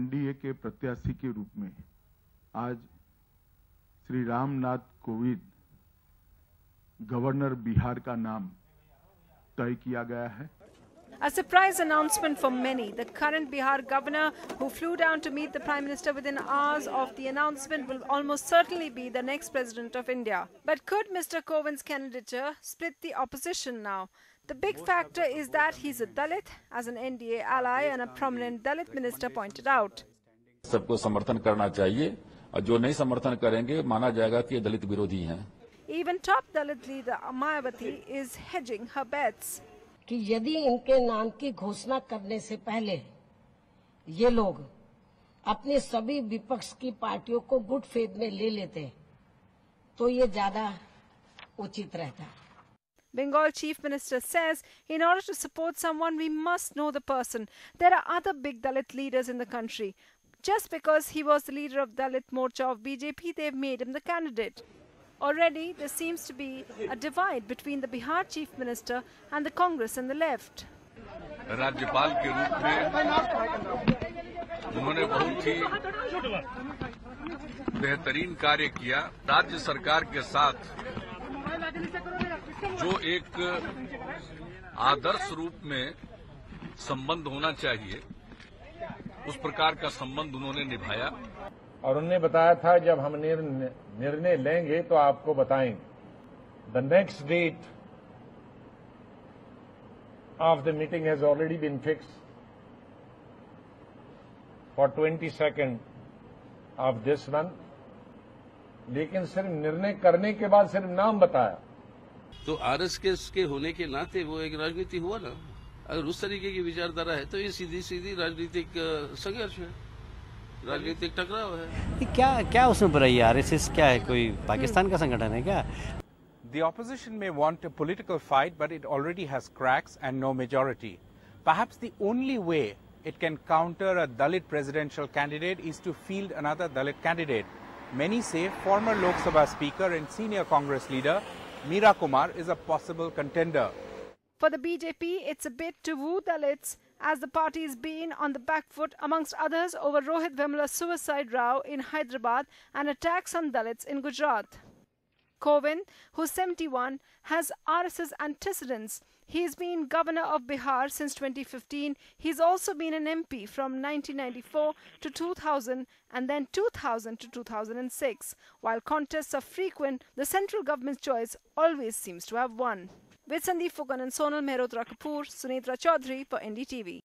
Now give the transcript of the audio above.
NDA के प्रत्याशी के रूप में आज श्री रामनाथ कोविंद गवर्नर बिहार का नाम तय किया गया है। A surprise announcement for many. The current Bihar governor, who flew down to meet the Prime Minister within hours of the announcement, will almost certainly be the next President of India. But could Mr. Kovind's candidature split the opposition now? The big factor is that he's a Dalit, as an NDA ally and a prominent Dalit minister pointed out. सबको समर्थन करना चाहिए और जो नहीं समर्थन करेंगे माना जाएगा कि ये दलित विरोधी हैं। Even top Dalit leader Mayawati is hedging her bets. कि यदि इनके नाम की घोषणा करने से पहले ये लोग अपने सभी विपक्ष की पार्टियों को गुड फेथ में ले लेते तो ये ज्यादा उचित रहता। Bengal Chief Minister says, in order to support someone, we must know the person. There are other big Dalit leaders in the country. Just because he was the leader of Dalit Morcha of BJP, they've made him the candidate. Already, there seems to be a divide between the Bihar Chief Minister and the Congress and the left. राज्यपाल के रूप में उन्होंने बहुत ही बेहतरीन कार्य किया। राज्य सरकार के साथ जो एक आदर्श रूप में संबंध होना चाहिए, उस प्रकार का संबंध उन्होंने निभाया। और उन्होंने बताया था जब हम निर्णय लेंगे तो आपको बताएंगे। The next date of the meeting has already been fixed for 22nd of this month. लेकिन सिर्फ निर्णय करने के बाद सिर्फ नाम बताया। तो आरएसएस के होने के नाते वो एक राजनीति हुआ ना। अगर उस तरीके की विचारधारा है तो ये सीधी सीधी राजनीतिक संघर्ष है, राजनीतिक टकराव है। क्या उसमें बुराई है? आरएसएस क्या है, कोई पाकिस्तान का संगठन है क्या? The opposition may want a political fight, but it already has cracks and no majority. Perhaps the only way it can counter a Dalit presidential candidate is to field another Dalit candidate. Many say former Lok Sabha Speaker and senior Congress leader Meera Kumar is a possible contender. For the BJP, it's a bit to woo Dalits, as the party has been on the back foot, amongst others, over Rohit Vemula's suicide row in Hyderabad and attacks on Dalits in Gujarat. Kovind, who's 71, has RSS antecedents. He's been governor of Bihar since 2015. He's also been an MP from 1994 to 2000 and then 2000 to 2006. While contests are frequent, the central government's choice always seems to have won. With Sandeep Fukan and Sonal Mehrotra Kapoor, Sunitra Chaudhary for NDTV.